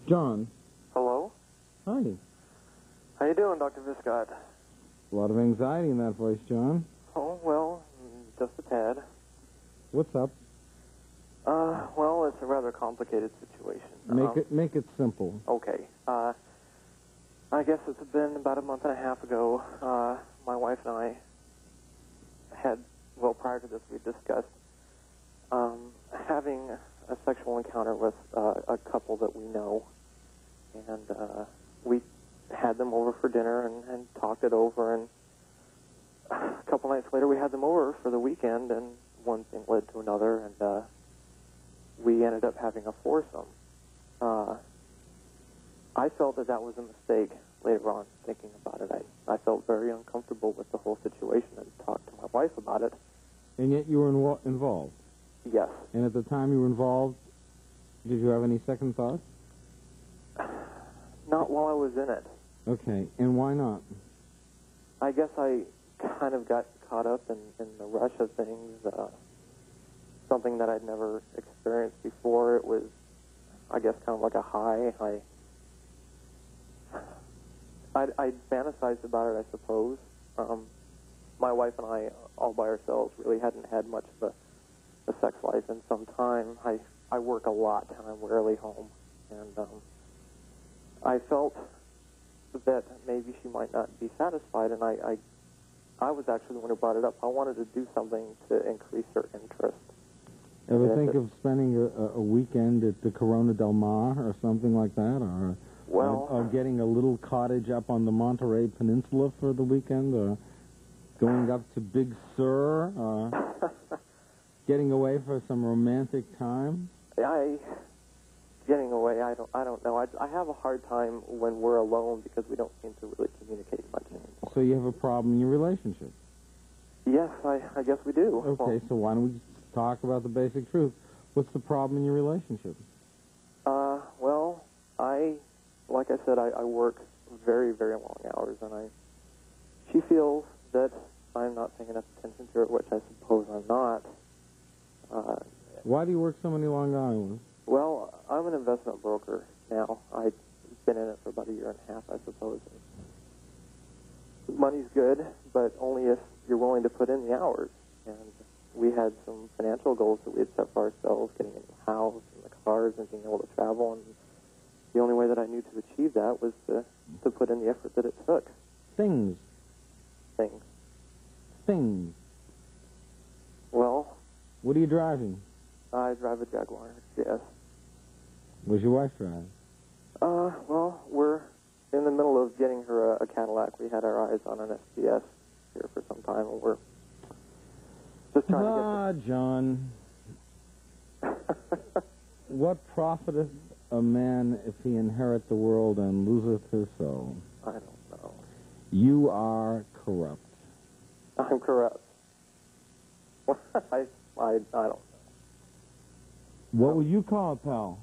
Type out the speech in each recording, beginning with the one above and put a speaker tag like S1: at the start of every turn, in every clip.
S1: John.
S2: Hello?
S1: Hi.
S2: How you doing, Dr. Viscott?
S1: A lot of anxiety in that voice, John.
S2: Oh, well, just a tad.
S1: What's up?
S2: Well, it's a rather complicated situation.
S1: Make it simple.
S2: Okay. I guess it's been about a month and a half ago. My wife and I had, well, prior to this, we discussed having a sexual encounter with a couple that we know. And we had them over for dinner and talked it over. And a couple nights later, we had them over for the weekend, and one thing led to another, and we ended up having a foursome. I felt that was a mistake later on, thinking about it. I felt very uncomfortable with the whole situation and talked to my wife about it.
S1: And yet you were involved?
S2: Yes.
S1: And at the time you were involved, did you have any second thoughts?
S2: Not while I was in it.
S1: Okay, and why not?
S2: I guess I kind of got caught up in the rush of things, something that I'd never experienced before. It was, I guess, kind of like a high. I fantasized about it, I suppose. My wife and I, all by ourselves, really hadn't had much of a sex life in some time. I work a lot, and I'm rarely home. And I felt that maybe she might not be satisfied, and I was actually the one who brought it up. I wanted to do something to increase her interest.
S1: Ever think of spending a weekend at the Corona del Mar or something like that? Or getting a little cottage up on the Monterey Peninsula for the weekend? Or going up to Big Sur? Getting away for some romantic time?
S2: Getting away, I don't know. I have a hard time when we're alone because we don't seem to really communicate much anymore.
S1: So you have a problem in your relationship?
S2: Yes, I guess we do.
S1: Okay, so why don't we just talk about the basic truth? What's the problem in your relationship?
S2: Well, like I said, I work very, very long hours, and she feels that I'm not paying enough attention to her, which I suppose I'm not.
S1: Why do you work so many long hours?
S2: Well, I'm an investment broker now. I've been in it for about a year and a half, I suppose. Money's good, but only if you're willing to put in the hours. And we had some financial goals that we had set for ourselves, getting a new house and the cars and being able to travel. And the only way that I knew to achieve that was to put in the effort that it took.
S1: Things.
S2: Well...
S1: What are you driving?
S2: I drive a Jaguar, yes.
S1: What's your wife drive?
S2: Well, we're in the middle of getting her a Cadillac. We had our eyes on an SPS here for some time, and we're just trying to get...
S1: John. What profiteth a man if he inherit the world and loseth his soul?
S2: I don't know.
S1: You are corrupt.
S2: I'm corrupt. I don't know.
S1: What would you call it, pal?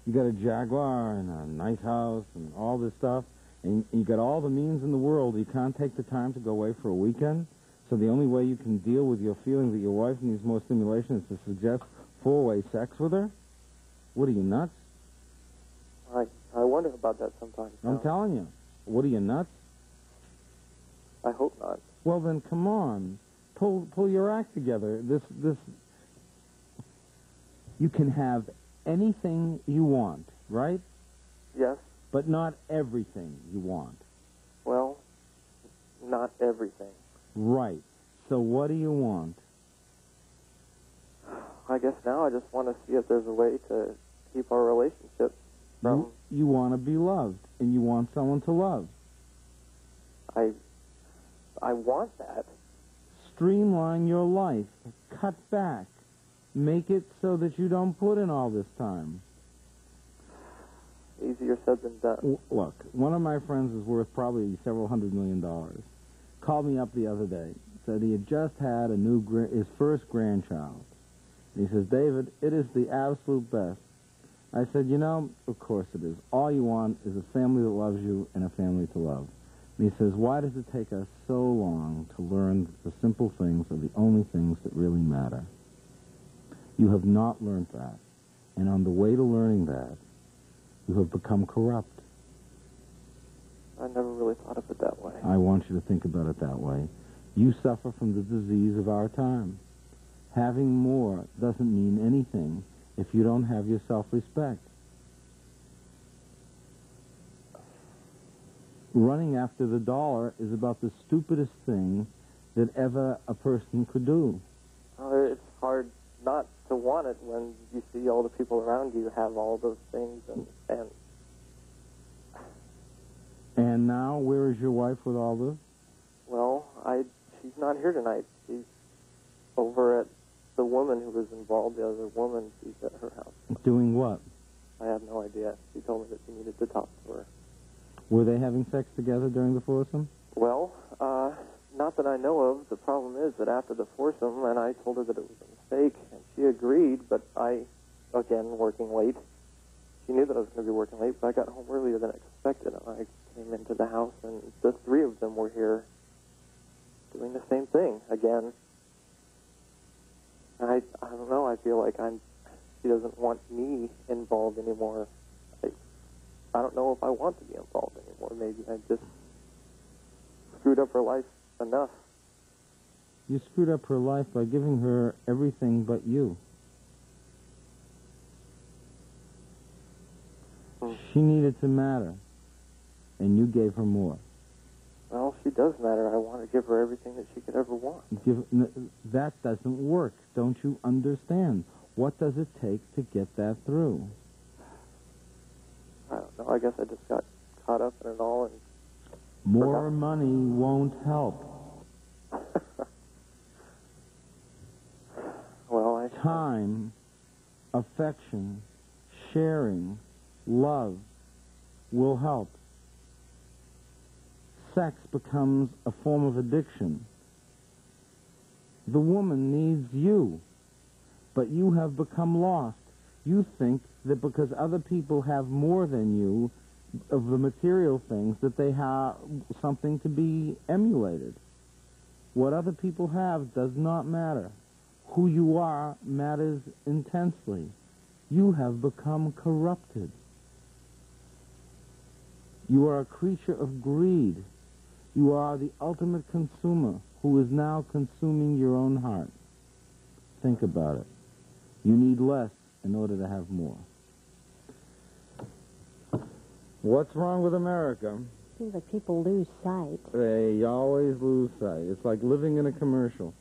S1: You got a Jaguar and a nice house and all this stuff, and you got all the means in the world. You can't take the time to go away for a weekend, so the only way you can deal with your feeling that your wife needs more stimulation is to suggest four-way sex with her? What are you, nuts?
S2: I wonder about that sometimes.
S1: I'm telling you. What are you, nuts?
S2: I hope not.
S1: Well, then, come on. Pull your act together. You can have anything you want, right?
S2: Yes.
S1: But not everything you want.
S2: Well, not everything.
S1: Right. So what do you want?
S2: I guess now I just want to see if there's a way to keep our relationship from...
S1: You want to be loved, and you want someone to love.
S2: I want that.
S1: Streamline your life. Cut back. Make it so that you don't put in all this time.
S2: Easier said than done.
S1: Look, one of my friends is worth probably several $100 million. Called me up the other day. Said he had just had his first grandchild. And he says, David, it is the absolute best. I said, you know, of course it is. All you want is a family that loves you and a family to love. And he says, why does it take us so long to learn that the simple things are the only things that really matter? You have not learned that. And on the way to learning that, you have become corrupt.
S2: I never really thought of it that way.
S1: I want you to think about it that way. You suffer from the disease of our time. Having more doesn't mean anything if you don't have your self-respect. Running after the dollar is about the stupidest thing that ever a person could do.
S2: It's hard not to want it when you see all the people around you have all those things,
S1: And now, where is your wife with all this?
S2: well, she's not here tonight. She's over at the woman who was involved, the other woman. She's at her house.
S1: Doing what?
S2: I have no idea. She told me that she needed to talk to her.
S1: Were they having sex together during the foursome?
S2: Well, not that I know of. The problem is that after the foursome, and I told her that it was a mistake, and she agreed, but I, again, working late. She knew that I was going to be working late, but I got home earlier than expected, and I came into the house, and the three of them were here doing the same thing again. And I don't know, I feel like she doesn't want me involved anymore. I don't know if I want to be involved anymore. Maybe I just screwed up her life enough.
S1: You screwed up her life by giving her everything but you. She needed to matter, and you gave her more.
S2: Well, she does matter. I want to give her everything that she could ever want.
S1: That doesn't work. Don't you understand? What does it take to get that through?
S2: I don't know. I guess I just got caught up in it all. And
S1: more money won't help.
S2: Well,
S1: time, affection, sharing, love will help. Sex becomes a form of addiction. The woman needs you, but you have become lost. You think that because other people have more than you of the material things, that they have something to be emulated. What other people have does not matter. Who you are matters intensely. You have become corrupted. You are a creature of greed. You are the ultimate consumer who is now consuming your own heart. Think about it. You need less in order to have more. What's wrong with America?
S3: Seems like people lose sight.
S1: They always lose sight. It's like living in a commercial.